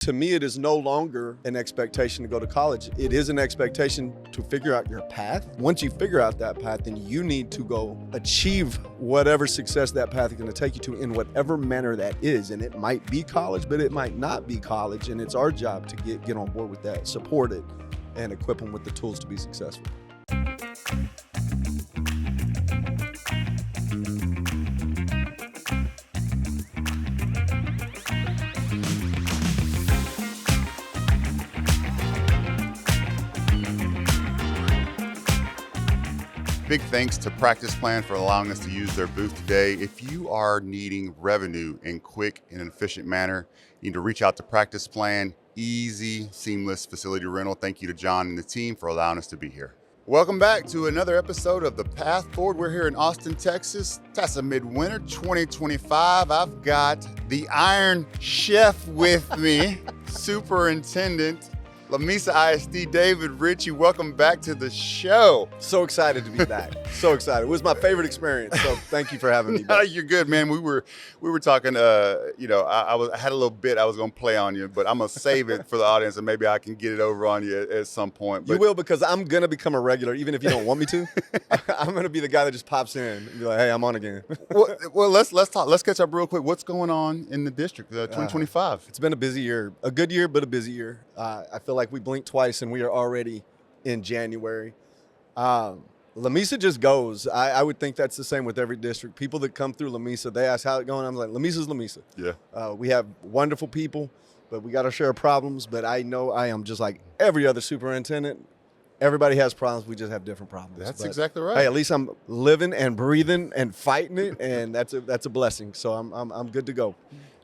To me, it is no longer an expectation to go to college. It is an expectation to figure out your path. Once you figure out that path, then you need to go achieve whatever success that path is going to take you to in whatever manner that is. And it might be college, but it might not be college. And it's our job to get on board with that, support it, and equip them with the tools to be successful. Big thanks to Practice Plan for allowing us to use their booth today. If you are needing revenue in quick and efficient manner, you need to reach out to Practice Plan. Easy, seamless facility rental. Thank you to John and the team for allowing us to be here. Welcome back to another episode of The Path Forward. We're here in Austin, Texas. Tessa Midwinter 2025. I've got the Iron Chef with me, Superintendent Lamesa ISD, David Ritchey. Welcome back to the show. So excited to be back. So excited. It was my favorite experience. So thank you for having me back. You're good, man. We were talking. I had a little bit I was going to play on you, but I'm gonna save it for the audience, and maybe I can get it over on you at some point. But you will, because I'm gonna become a regular, even if you don't want me to. I'm gonna be the guy that just pops in and be like, "Hey, I'm on again." well, let's talk. Let's catch up real quick. What's going on in the district? 2025. It's been a busy year, a good year, but a busy year. I feel like we blinked twice and we are already in January. Lamesa just goes. I would think that's the same with every district. People that come through Lamesa, they ask how it's going. I'm like, Lamesa's Lamesa. Yeah. We have wonderful people, but we got to share problems. But I know I am just like every other superintendent. Everybody has problems. We just have different problems. That's exactly right. Hey, at least I'm living and breathing and fighting it, and that's a blessing. So I'm good to go.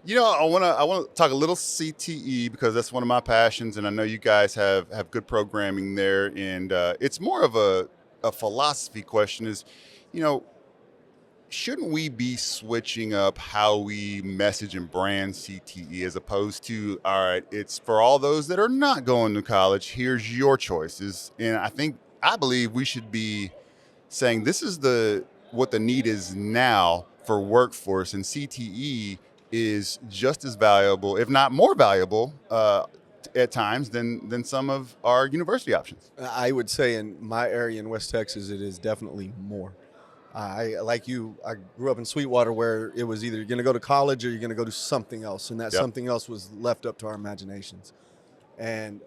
You know, I want to talk a little CTE because that's one of my passions, and I know you guys have good programming there. And it's more of a philosophy question. Is, shouldn't we be switching up how we message and brand CTE as opposed to, all right, it's for all those that are not going to college, here's your choices. And I believe we should be saying this is what the need is now for workforce, and CTE is just as valuable, if not more valuable, at times than some of our university options. I would say in my area in West Texas, it is definitely more. I grew up in Sweetwater, where it was either you're going to go to college or you're going to go do something else, and that something else was left up to our imaginations. And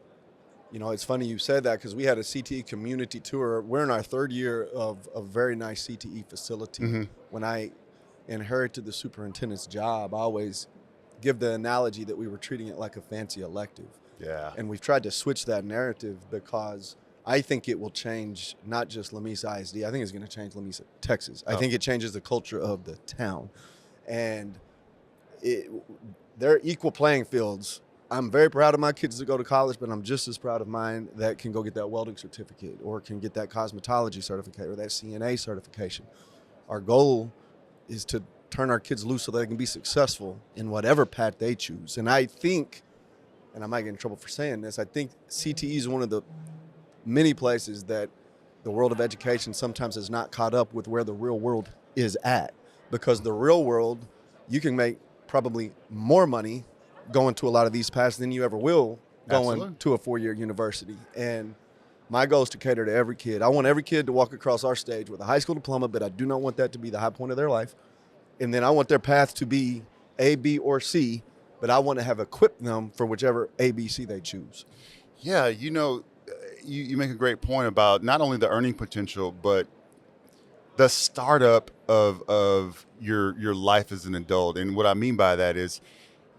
it's funny you said that, because we had a CTE community tour. We're in our third year of a very nice CTE facility. Mm-hmm. When I inherited the superintendent's job, I always give the analogy that we were treating it like a fancy elective. Yeah. And we've tried to switch that narrative, because I think it will change not just Lamesa ISD. I think it's going to change Lamesa, Texas. I think it changes the culture of the town. And they're equal playing fields. I'm very proud of my kids that go to college, but I'm just as proud of mine that can go get that welding certificate or can get that cosmetology certificate or that CNA certification. Our goal is to turn our kids loose so they can be successful in whatever path they choose. And I think, and I might get in trouble for saying this, I think CTE is one of the many places that the world of education sometimes is not caught up with where the real world is at. Because the real world, you can make probably more money going to a lot of these paths than you ever will going to a 4-year university. And my goal is to cater to every kid. I want every kid to walk across our stage with a high school diploma, but I do not want that to be the high point of their life. And then I want their path to be A, B, or C, but I want to have equipped them for whichever A, B, C they choose. Yeah, you make a great point about not only the earning potential, but the startup of your life as an adult. And what I mean by that is,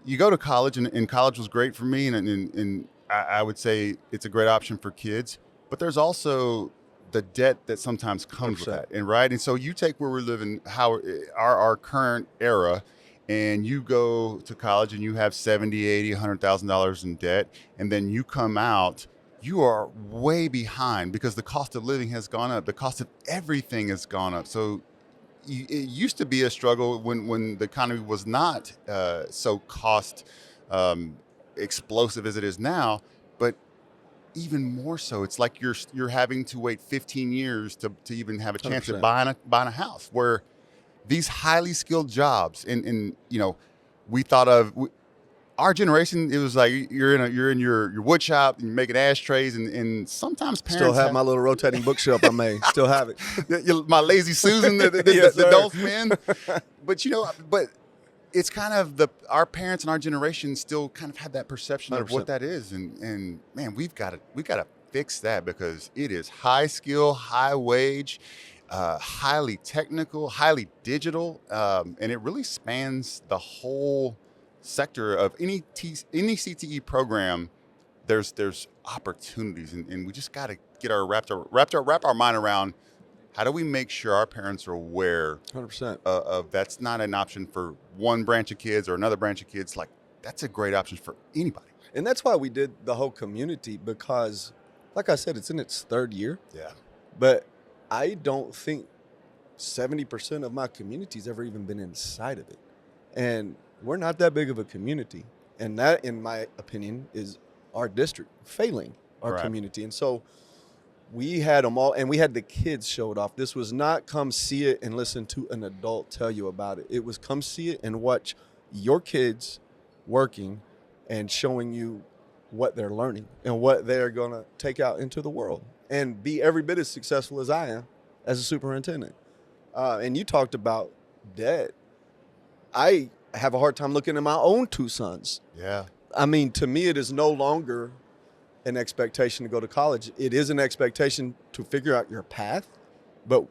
you go to college, and college was great for me, and I would say it's a great option for kids. But there's also the debt that sometimes comes 100%. With that, and so you take where we're living, how our current era, and you go to college and you have $70,000, $80,000, $100,000 in debt, and then you come out, you are way behind because the cost of living has gone up. The cost of everything has gone up. So it used to be a struggle when the economy was not so cost explosive as it is now, but even more so, it's like you're having to wait 15 years to even have a chance 100%. At buying a house, where these highly skilled jobs, and we thought of our generation, it was like you're in your wood shop and you're making ashtrays, and sometimes parents Still have my little rotating bookshelf I made. Still have it. my lazy Susan, the Yes, sir. Dolph man. But it's kind of our parents and our generation still kind of have that perception of 100%. what that is, and man, we got to fix that, because it is high skill, high wage, highly technical, highly digital, and it really spans the whole sector of any CTE program. There's opportunities, and we just got to get wrap our mind around, how do we make sure our parents are aware 100%. Of that's not an option for one branch of kids or another branch of kids. Like, that's a great option for anybody. And that's why we did the whole community, because, like I said, it's in its third year. Yeah. But I don't think 70% of my community's ever even been inside of it. And we're not that big of a community. And that, in my opinion, is our district failing our Right. community. And so we had them all, and we had the kids show it off. This was not come see it and listen to an adult tell you about it. It was come see it and watch your kids working and showing you what they're learning and what they're going to take out into the world and be every bit as successful as I am as a superintendent. And you talked about debt. I have a hard time looking at my own two sons. Yeah. I mean, to me, it is no longer an expectation to go to college. It is an expectation to figure out your path. But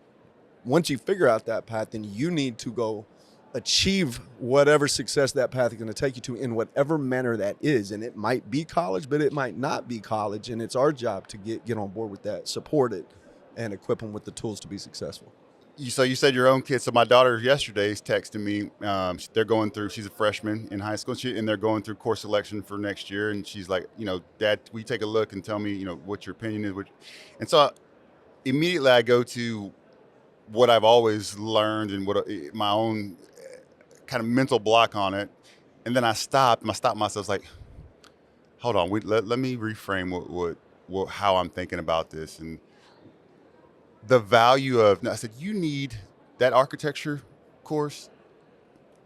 once you figure out that path, then you need to go achieve whatever success that path is going to take you to in whatever manner that is. And it might be college, but it might not be college. And it's our job to get on board with that, support it, and equip them with the tools to be successful. So you said your own kids. So my daughter yesterday is texting me. They're going through, she's a freshman in high school, and they're going through course selection for next year. And she's like, Dad, will you take a look and tell me, what your opinion is? And so immediately I go to what I've always learned and what my own kind of mental block on it. And then I stopped myself, like, hold on, let me reframe how I'm thinking about this. And the value of, I said, you need that architecture course.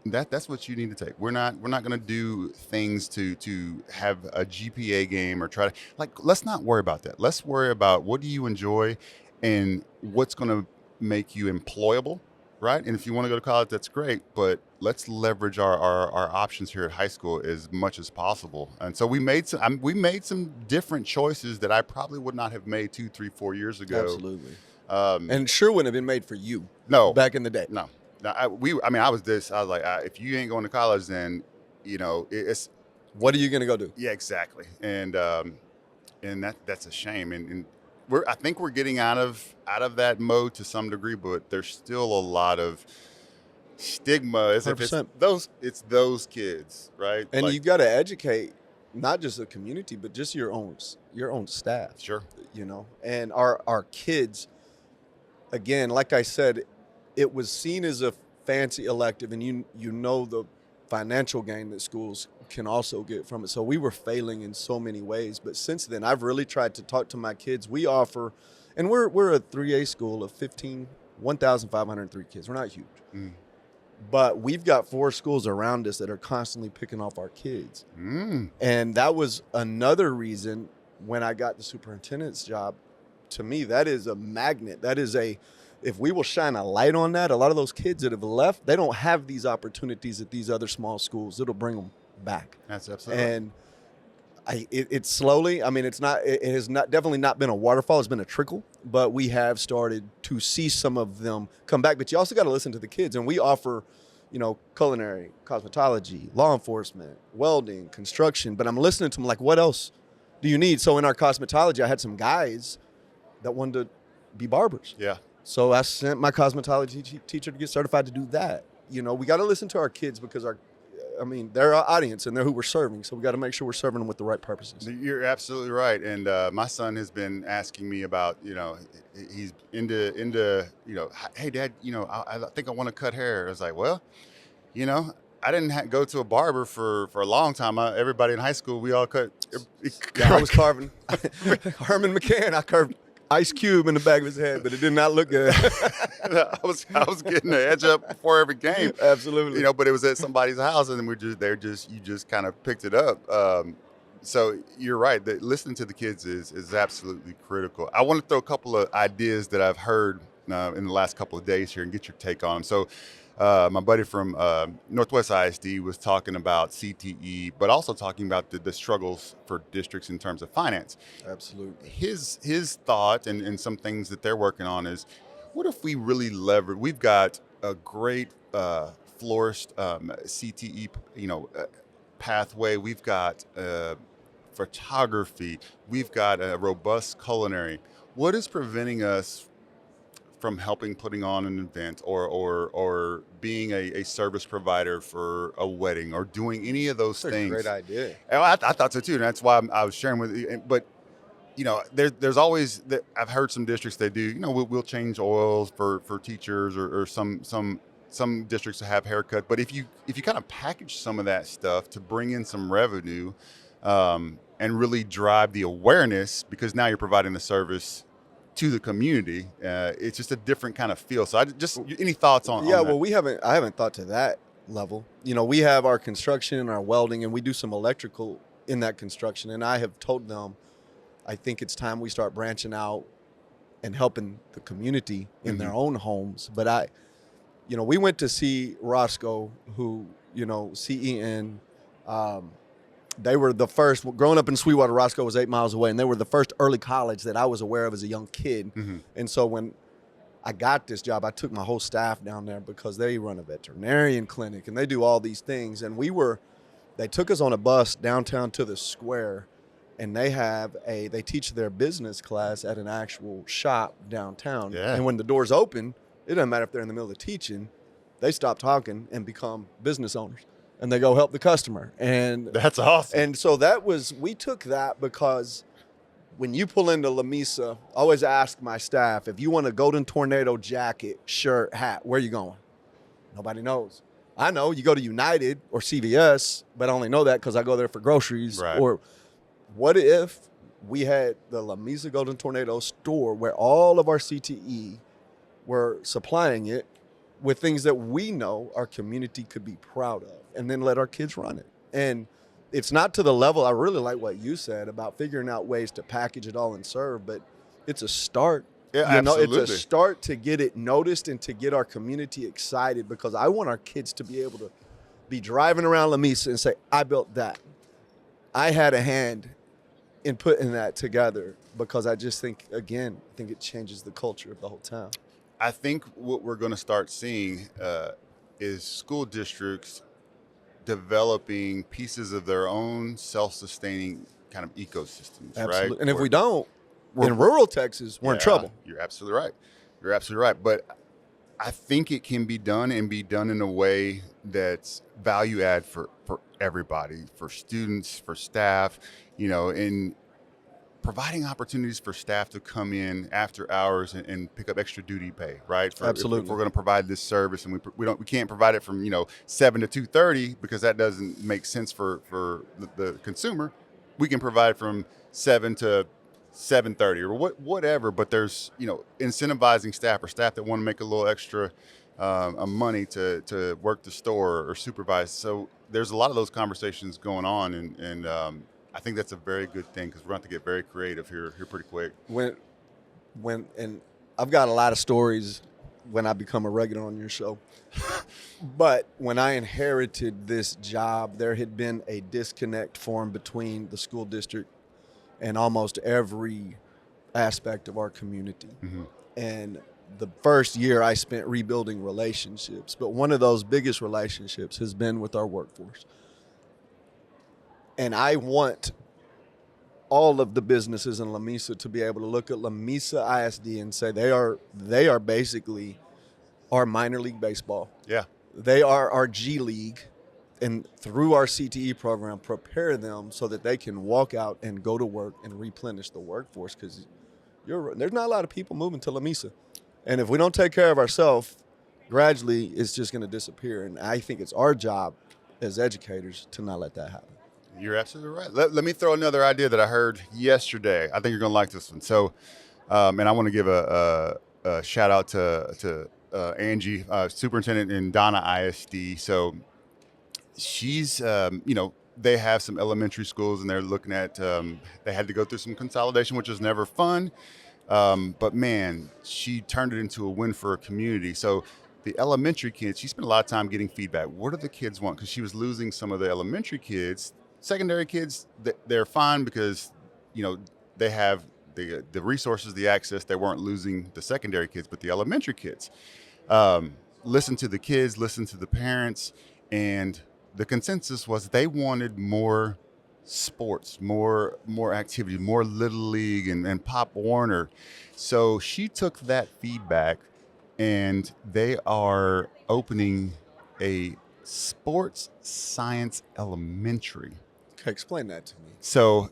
That's what you need to take. We're not going to do things to have a GPA game or try to, let's not worry about that. Let's worry about, what do you enjoy and what's going to make you employable, right? And if you want to go to college, that's great, but let's leverage our options here at high school as much as possible. And so we made some different choices that I probably would not have made 2, 3, 4 years ago. Absolutely. And sure wouldn't have been made for you. No, back in the day. No. I was like, if you ain't going to college, then it's. What are you going to go do? Yeah, exactly. And that's a shame. And I think we're getting out of that mode to some degree, but there's still a lot of stigma. As if it's those kids, right? And you got to educate not just the community, but just your own staff. Sure. And our kids. Again, like I said, it was seen as a fancy elective, and you know the financial gain that schools can also get from it. So we were failing in so many ways. But since then, I've really tried to talk to my kids. We offer, and we're a 3A school of 1,503 kids. We're not huge. Mm. But we've got 4 schools around us that are constantly picking off our kids. Mm. And that was another reason when I got the superintendent's job. To me, that is a magnet. That is if we will shine a light on that, a lot of those kids that have left, they don't have these opportunities at these other small schools. It'll bring them back. That's absolutely. And it's slowly, it has definitely not been a waterfall. It's been a trickle, but we have started to see some of them come back. But you also got to listen to the kids. And we offer, culinary, cosmetology, law enforcement, welding, construction. But I'm listening to them like, what else do you need? So in our cosmetology, I had some guys that wanted to be barbers. Yeah. So I sent my cosmetology teacher to get certified to do that. We got to listen to our kids because they're our audience and they're who we're serving. So we got to make sure we're serving them with the right purposes. You're absolutely right. And my son has been asking me about, he's into, hey, Dad, I think I want to cut hair. I was like, well, I didn't go to a barber for a long time. Everybody in high school, we all cut. Yeah, I was carving. Herman McCann, I ice cube in the back of his head, but it did not look good. I was getting the edge up before every game. Absolutely. But it was at somebody's house, and you just kind of picked it up. So you're right. That listening to the kids is absolutely critical. I want to throw a couple of ideas that I've heard in the last couple of days here and get your take on them. So my buddy from Northwest ISD was talking about CTE, but also talking about the struggles for districts in terms of finance. Absolutely. His thought and some things that they're working on is, what if we really leverage? We've got a great florist CTE, pathway. We've got photography. We've got a robust culinary. What is preventing us from putting on an event or being a service provider for a wedding or doing any of those That's things? a great idea. And I thought so too, and that's why I was sharing with you. But there's always I've heard some districts they do. We'll change oils for teachers or some districts have haircut. But if you kind of package some of that stuff to bring in some revenue and really drive the awareness, because now you're providing the service to the community, it's just a different kind of feel. So any thoughts on Yeah, on well, that? I haven't thought to that level. We have our construction and our welding, and we do some electrical in that construction. And I have told them, I think it's time we start branching out and helping the community in their own homes. But we went to see Roscoe, who, CEN, they were the first. Growing up in Sweetwater, Roscoe was 8 miles away, and they were the first early college that I was aware of as a young kid. And so when I got this job, I took my whole staff down there because they run a veterinarian clinic, and they do all these things. And they took us on a bus downtown to the square, and they teach their business class at an actual shop downtown. Yeah. And when the doors open, it doesn't matter if they're in the middle of teaching, they stop talking and become business owners. And they go help the customer. And That's awesome. And so we took that because when you pull into Lamesa, I always ask my staff, if you want a Golden Tornado jacket, shirt, hat, where are you going? Nobody knows. I know you go to United or CVS, but I only know that because I go there for groceries. Right. Or what if we had the Lamesa Golden Tornado store where all of our CTE were supplying it with things that we know our community could be proud of, and then let our kids run it. And it's not to the level, I really like what you said about figuring out ways to package it all and serve, but it's a start. Yeah, absolutely. It's a start to get it noticed and to get our community excited, because I want our kids to be able to be driving around Lamesa and say, I built that. I had a hand in putting that together, because I just think, again, it changes the culture of the whole town. I think what we're going to start seeing is school districts developing pieces of their own self-sustaining kind of ecosystems, Absolutely. right? And if we don't, in rural Texas, we're in trouble. You're absolutely right. You're absolutely right. But I think it can be done in a way that's value add for everybody, for students, for staff, and providing opportunities for staff to come in after hours and pick up extra duty pay, right? Absolutely. If we're going to provide this service, and we can't provide it from 7 to 2:30, because that doesn't make sense for the consumer. We can provide from 7 to 7:30 or whatever. But there's incentivizing staff that want to make a little extra money to work the store or supervise. So there's a lot of those conversations going on, and I think that's a very good thing, because we're going to have to get very creative here pretty quick. And I've got a lot of stories when I become a regular on your show. But when I inherited this job, there had been a disconnect formed between the school district and almost every aspect of our community. And the first year I spent rebuilding relationships, but one of those biggest relationships has been with our workforce. And I want all of the businesses in Lamesa to be able to look at Lamesa ISD and say they are basically our minor league baseball. Yeah. They are our G League, and through our CTE program, prepare them so that they can walk out and go to work and replenish the workforce, because there's not a lot of people moving to Lamesa. And if we don't take care of ourselves, gradually it's just going to disappear. And I think it's our job as educators to not let that happen. You're absolutely right. Let me throw another idea that I heard yesterday. I think you're going to like this one. So And I want to give a shout out to Angie, superintendent in Donna ISD. So she's, they have some elementary schools and they're looking at, they had to go through some consolidation, which is never fun. But man, she turned it into a win for her community. So the elementary kids, she spent a lot of time getting feedback. What do the kids want? Because she was losing some of the elementary kids. Secondary kids, they're fine because, they have the resources, the access. They weren't losing the secondary kids, but the elementary kids. Listen to the kids, listen to the parents, and the consensus was they wanted more sports, more activity, more Little League and Pop Warner. So she took that feedback and they are opening a sports science elementary. Okay, explain that to me. So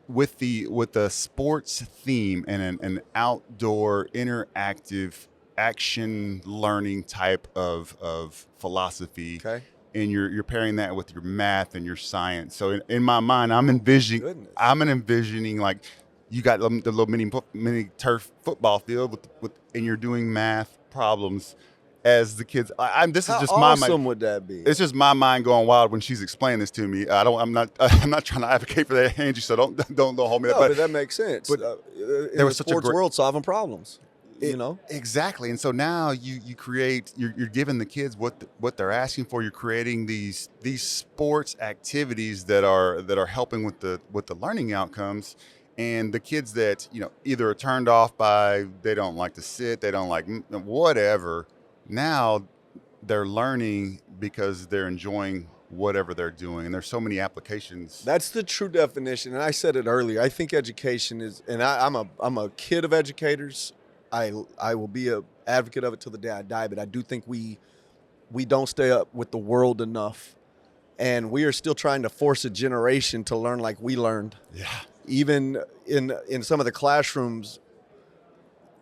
with the sports theme and an outdoor interactive action learning type of philosophy, Okay. and you're pairing that with your math and your science. So in my mind, I'm envisioning like you got the little mini turf football field and you're doing math problems as the kids. This is How just my mind. awesome would that be? It's just my mind going wild when she's explaining this to me. I'm not trying to advocate for that, Angie. So don't hold me. No, but that makes sense. But in there was the such a sports great- world, solving problems. Exactly. And so now you create, you're giving the kids what they're asking for. You're creating these sports activities that are helping with the learning outcomes. And the kids that, either are turned off by, they don't like to sit, they don't like whatever. Now they're learning because they're enjoying whatever they're doing. And there's so many applications. That's the true definition. And I said it earlier. I think education is, and I'm a kid of educators. I will be an advocate of it till the day I die, but I do think we don't stay up with the world enough, and we are still trying to force a generation to learn like we learned. Yeah. Even in some of the classrooms,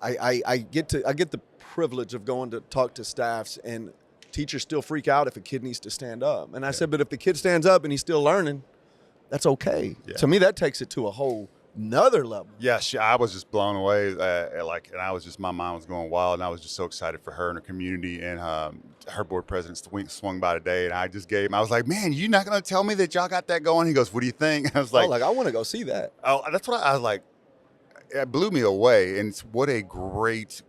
I get the privilege of going to talk to staffs, and teachers still freak out if a kid needs to stand up. And I said, but if the kid stands up and he's still learning, that's okay. Yeah. To me, that takes it to a whole another level. Yeah, I was just blown away. And I was just, my mind was going wild, and I was just so excited for her and her community. And her board president swung by today, and I was like, man, you're not going to tell me that y'all got that going? He goes, what do you think? I was like, I want to go see that. Oh, that's what I was like. It blew me away, and what a great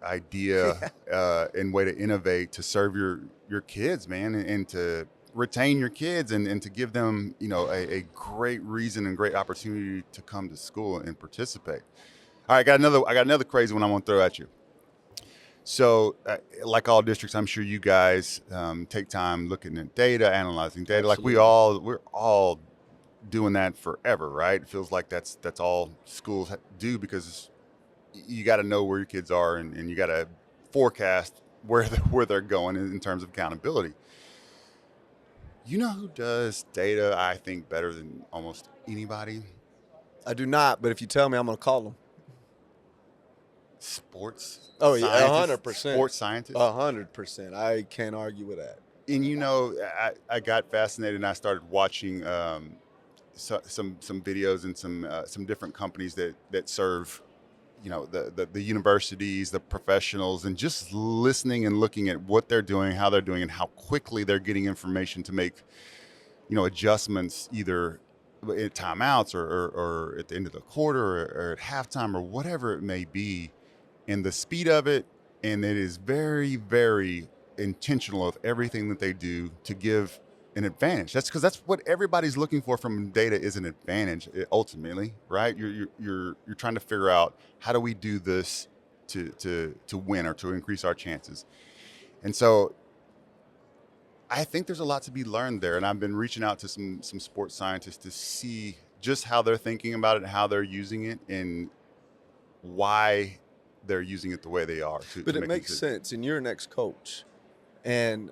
idea and way to innovate to serve your kids, man, and to retain your kids and to give them, a great reason and great opportunity to come to school and participate. All right, I got another crazy one I want to throw at you. So, like all districts, I'm sure you guys take time looking at data, analyzing data. Absolutely. Like we're all doing that forever, right? It feels like that's all schools do, because you got to know where your kids are and you got to forecast where they're going in terms of accountability. You know who does data, I think, better than almost anybody? I do not, but if you tell me, I'm going to call them. Sports. Oh, yeah, scientists, 100%. Sports scientists. 100%. I can't argue with that. And I got fascinated and I started watching some videos and some different companies that serve, the universities, the professionals, and just listening and looking at what they're doing, how they're doing, and how quickly they're getting information to make, adjustments either at timeouts or at the end of the quarter or at halftime or whatever it may be, and the speed of it. And it is very, very intentional of everything that they do to give an advantage. That's because that's what everybody's looking for from data, is an advantage ultimately, right? You're trying to figure out, how do we do this to win or to increase our chances? And so I think there's a lot to be learned there. And I've been reaching out to some sports scientists to see just how they're thinking about it, how they're using it, and why they're using it the way they are. But it makes sense. And you're an ex-coach. And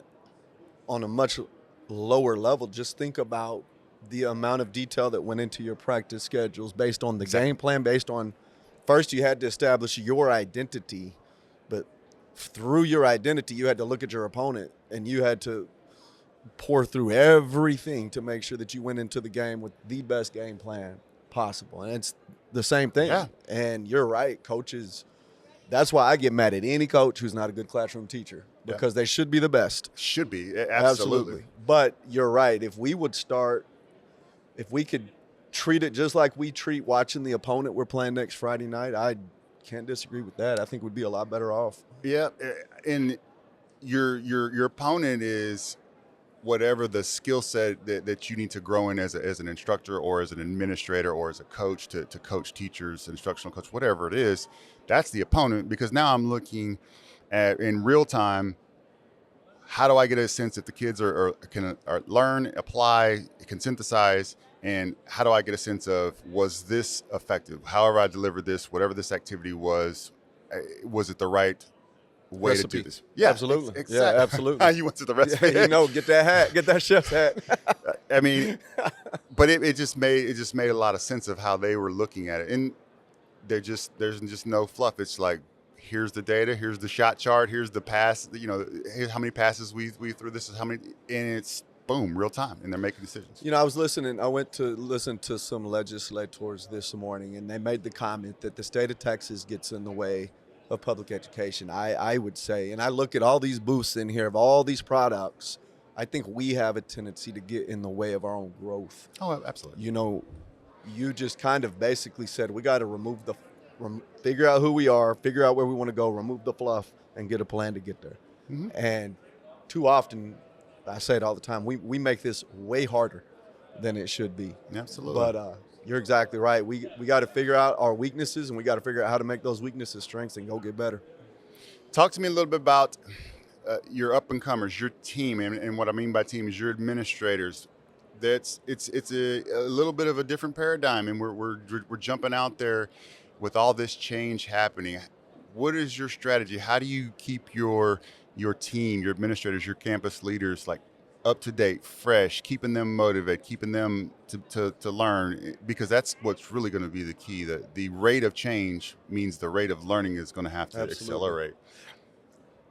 on a much lower level, just think about the amount of detail that went into your practice schedules based on the game plan, based on, first you had to establish your identity, but through your identity, you had to look at your opponent and you had to pour through everything to make sure that you went into the game with the best game plan possible. And the same thing. Yeah. And you're right, coaches. That's why I get mad at any coach who's not a good classroom teacher, because they should be the best. Should be. Absolutely. But you're right. If we could treat it just like we treat watching the opponent we're playing next Friday night, I can't disagree with that. I think we'd be a lot better off. Yeah. And your opponent is whatever the skill set that you need to grow in as an instructor or as an administrator or as a coach to coach teachers, instructional coach, whatever it is, that's the opponent. Because now I'm looking at in real time, how do I get a sense if the kids can learn, apply, can synthesize, and how do I get a sense of, was this effective? However I delivered this, whatever this activity was it the right way Recipe. to do this? Yeah, absolutely. Exactly. Yeah, absolutely. You went to the recipe. Yeah, get that hat, get that chef's hat. I mean, but it just made a lot of sense of how they were looking at it, and there's just no fluff. It's like, here's the data, here's the shot chart, here's the pass. Here's how many passes we threw. This is how many, and it's boom, real time, and they're making decisions. I went to listen to some legislators this morning, and they made the comment that the state of Texas gets in the way of public education. I would say, and I look at all these booths in here of all these products, I think we have a tendency to get in the way of our own growth. Oh, absolutely. You just kind of basically said we got to figure out who we are, figure out where we want to go, remove the fluff, and get a plan to get there. Mm-hmm. And too often, I say it all the time, we make this way harder than it should be. Absolutely. But you're exactly right. We got to figure out our weaknesses, and we got to figure out how to make those weaknesses strengths and go get better. Talk to me a little bit about your up-and-comers, your team, and what I mean by team is your administrators. It's a little bit of a different paradigm, and we're jumping out there with all this change happening. What is your strategy? How do you keep your team, your administrators, your campus leaders up to date, fresh, keeping them motivated, keeping them to learn? Because that's what's really going to be the key. The rate of change means the rate of learning is going to have to accelerate.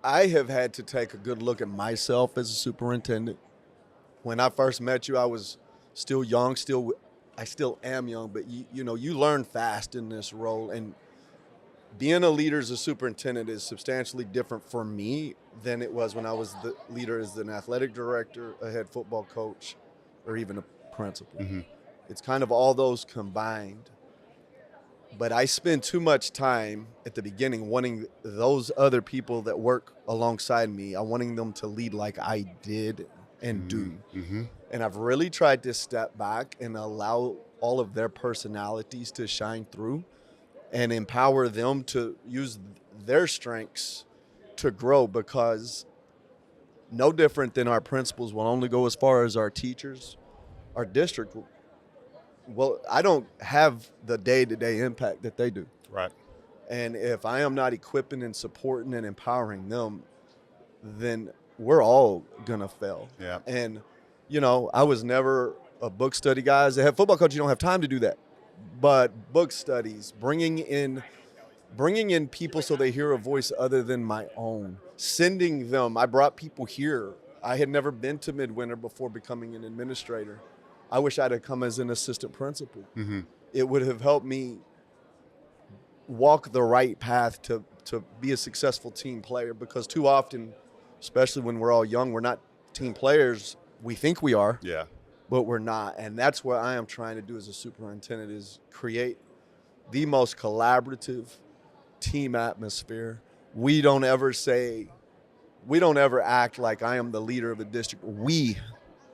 I have had to take a good look at myself as a superintendent. When I first met you, I was still young, I still am young, but you learn fast in this role, and being a leader as a superintendent is substantially different for me than it was when I was the leader as an athletic director, a head football coach, or even a principal. Mm-hmm. It's kind of all those combined. But I spend too much time at the beginning wanting those other people that work alongside me, I wanting them to lead like I did and do. Mm-hmm. And I've really tried to step back and allow all of their personalities to shine through and empower them to use their strengths to grow, because no different than our principals will only go as far as our teachers, our district. Well, I don't have the day-to-day impact that they do. Right. And if I am not equipping and supporting and empowering them, then we're all going to fail. Yeah. And, I was never a book study guy. As a head football coach, you don't have time to do that. But book studies, bringing in people so they hear a voice other than my own, sending them. I brought people here. I had never been to Midwinter before becoming an administrator. I wish I'd have come as an assistant principal. Mm-hmm. It would have helped me walk the right path to be a successful team player, because too often, especially when we're all young, we're not team players. We think we are. Yeah. But we're not. And that's what I am trying to do as a superintendent, is create the most collaborative team atmosphere. We don't ever act like I am the leader of the district. We,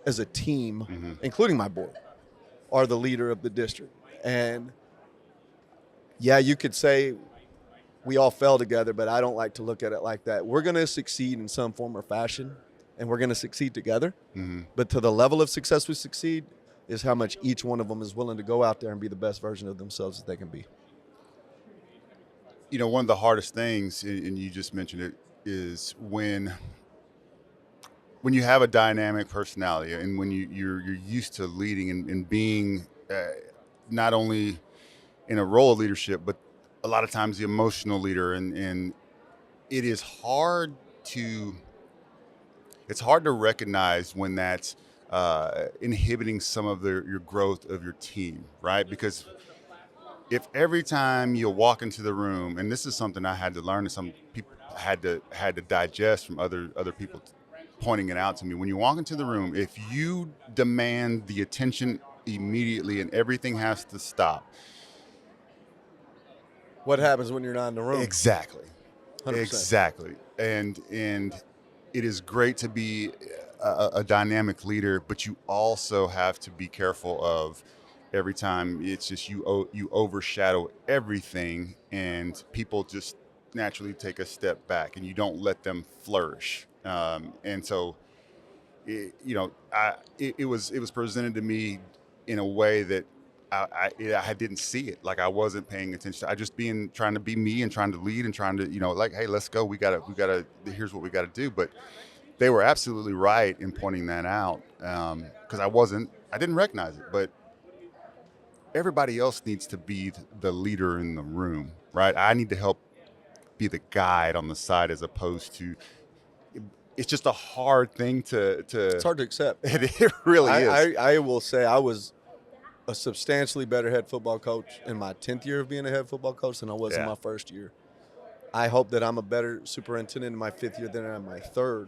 as a team, mm-hmm. including my board, are the leader of the district. And yeah, you could say we all fell together, but I don't like to look at it like that. We're going to succeed in some form or fashion, and we're going to succeed together. Mm-hmm. But to the level of success we succeed is how much each one of them is willing to go out there and be the best version of themselves that they can be. One of the hardest things, and you just mentioned it, is when you have a dynamic personality, and when you're used to leading and being not only in a role of leadership, but a lot of times the emotional leader, and it is hard to recognize when that's inhibiting some of your growth of your team, right? Because if every time you walk into the room, and this is something I had to learn, and some people had to digest from other people pointing it out to me. When you walk into the room, if you demand the attention immediately and everything has to stop. What happens when you're not in the room? Exactly. 100%. Exactly. And it is great to be a dynamic leader, but you also have to be careful of every time it's just you overshadow everything, and people just naturally take a step back, and you don't let them flourish. And so, it was presented to me in a way that I didn't see it. Like I wasn't paying attention. I just trying to be me and trying to lead and trying to, like, hey, let's go. We gotta. Here's what we gotta do. But they were absolutely right in pointing that out, because I didn't recognize it. But everybody else needs to be the leader in the room, right? I need to help be the guide on the side, as opposed to. It's just a hard thing to. It's hard to accept. It really is. I will say I was a substantially better head football coach in my 10th year of being a head football coach than I was in my first year. I hope that I'm a better superintendent in my 5th year than in my 3rd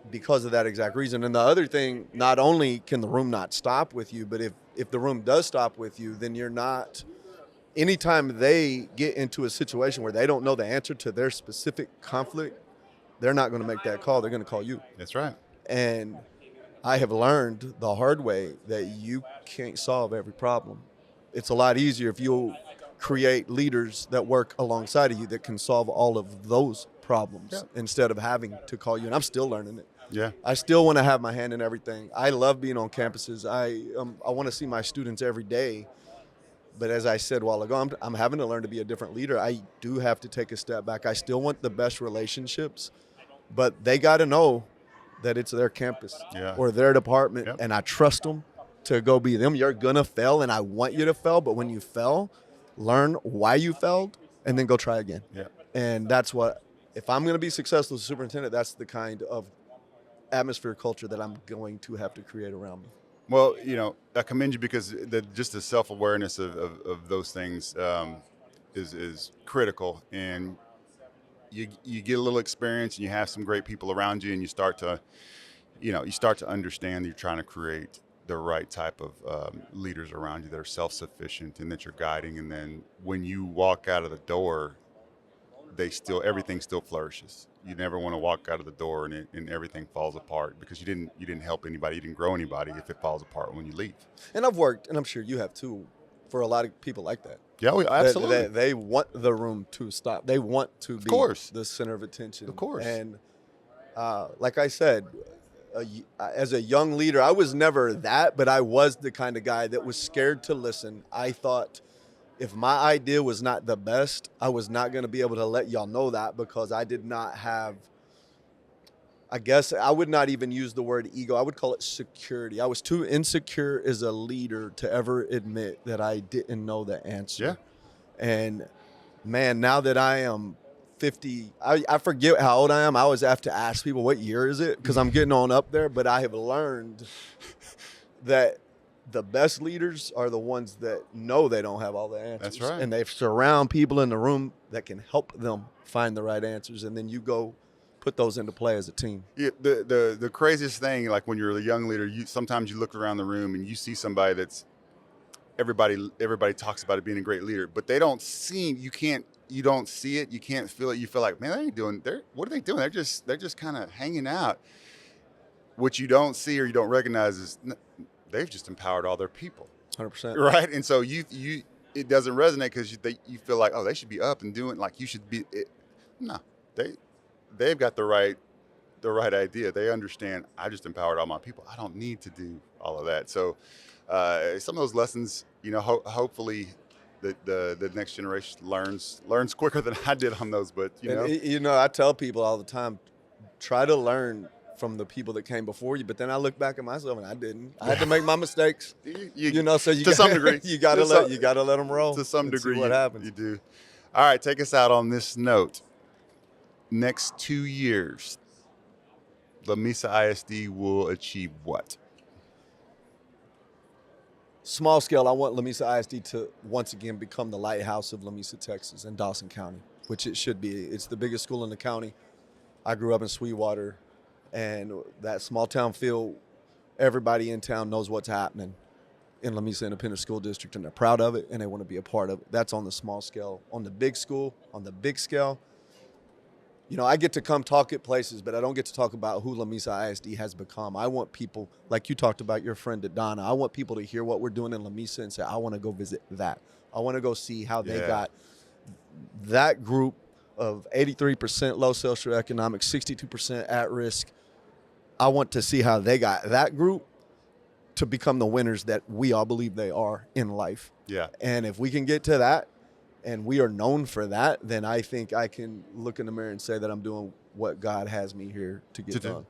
because of that exact reason. And the other thing, not only can the room not stop with you, but if the room does stop with you, then you're not – anytime they get into a situation where they don't know the answer to their specific conflict, they're not going to make that call. They're going to call you. That's right. And I have learned the hard way that you can't solve every problem. It's a lot easier if you create leaders that work alongside of you that can solve all of those problems instead of having to call you. And I'm still learning it. Yeah. I still want to have my hand in everything. I love being on campuses. I want to see my students every day. But as I said a while ago, I'm having to learn to be a different leader. I do have to take a step back. I still want the best relationships, but they got to know that it's their campus or their department, and I trust them to go be them. You're going to fail, and I want you to fail, but when you fail, learn why you failed, and then go try again. Yeah. And that's what, if I'm going to be successful as a superintendent, that's the kind of atmosphere, culture that I'm going to have to create around me. Well, I commend you because just the self-awareness of those things is critical, and you get a little experience and you have some great people around you, and you start to understand that you're trying to create the right type of leaders around you that are self-sufficient and that you're guiding. And then when you walk out of the door, everything still flourishes. You never want to walk out of the door and everything falls apart because you didn't help anybody, you didn't grow anybody if it falls apart when you leave. And I've worked, and I'm sure you have too, for a lot of people like that. Yeah, absolutely. They want the room to stop. They want to be the center of attention. Of course. And like I said, as a young leader, I was never that, but I was the kind of guy that was scared to listen. I thought if my idea was not the best, I was not going to be able to let y'all know that because I did not have, I guess I would not even use the word ego. I would call it security. I was too insecure as a leader to ever admit that I didn't know the answer. Yeah. And man, now that I am 50, I forget how old I am. I always have to ask people, what year is it? Because I'm getting on up there. But I have learned that the best leaders are the ones that know they don't have all the answers. That's right. And they surround people in the room that can help them find the right answers. And then you go put those into play as a team. Yeah, the craziest thing, like when you're a young leader, sometimes you look around the room and you see somebody that's everybody talks about it being a great leader, but they don't seem, you don't see it, you can't feel it. You feel like, man, what are they doing? They're just kind of hanging out. What you don't see or you don't recognize is they've just empowered all their people. 100%. Right. And so it doesn't resonate because you feel like, oh, they should be up and doing, like you should be. No, they've got the right idea. They understand. I just empowered all my people. I don't need to do all of that. So some of those lessons, hopefully the next generation learns quicker than I did on those. But I tell people all the time, try to learn from the people that came before you. But then I look back at myself and I didn't. I had to make my mistakes. To some degree, you gotta let them roll. To some degree, see what happens. You do. All right, take us out on this note. Next 2 years, Lamesa ISD will achieve what? Small scale, I want Lamesa ISD to once again become the lighthouse of Lamesa, Texas, and Dawson County, which it should be. It's the biggest school in the county. I grew up in Sweetwater, and that small town feel, everybody in town knows what's happening in Lamesa Independent School District, and they're proud of it, and they want to be a part of it. That's on the small scale. On the big school, on the big scale, you know, I get to come talk at places, but I don't get to talk about who Lamesa ISD has become. I want people, like you talked about your friend at Donna, I want people to hear what we're doing in Lamesa and say, I want to go visit that. I want to go see how they got that group of 83% low socioeconomic, 62% at risk. I want to see how they got that group to become the winners that we all believe they are in life. Yeah. And if we can get to that, and we are known for that, then I think I can look in the mirror and say that I'm doing what God has me here to get done.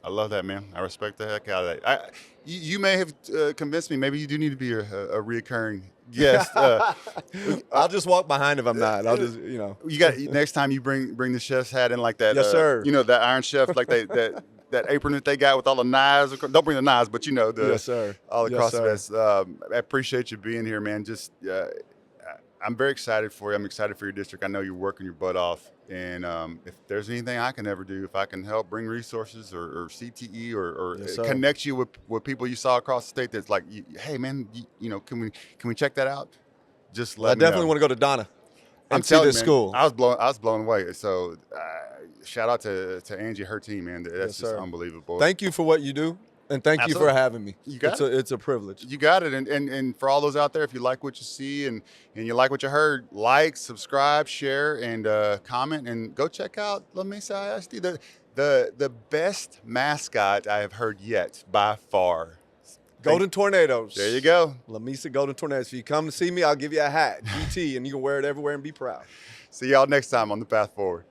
I love that, man. I respect the heck out of that. You may have convinced me. Maybe you do need to be a reoccurring guest. I'll just walk behind if I'm not. I'll just, you know. You got next time you bring the chef's hat in like that. Yes, sir. You know, that Iron Chef, like that apron that they got with all the knives. Don't bring the knives, but you know yes, sir. all the Yes, cross I appreciate you being here, man. Just I'm very excited for you. I'm excited for your district. I know you're working your butt off. And if there's anything I can ever do, if I can help bring resources or CTE or yes, connect you with people you saw across the state that's like, hey, man, you know, can we check that out? Just let me know. I definitely want to go to Donna and I'm see telling this you, man, school. I was blown away. So shout out to Angie, her team, man. That's Yes, just sir. unbelievable. Thank you for what you do. And thank Absolutely. you for having me. You got It's a privilege. You got it. And for all those out there, if you like what you see and you like what you heard, like, subscribe, share, and comment, and go check out Lamesa ISD, the best mascot I have heard yet by far. Golden Tornadoes. There you go. Lamesa Golden Tornadoes. If you come to see me, I'll give you a hat, GT, and you can wear it everywhere and be proud. See y'all next time on The Path Forward.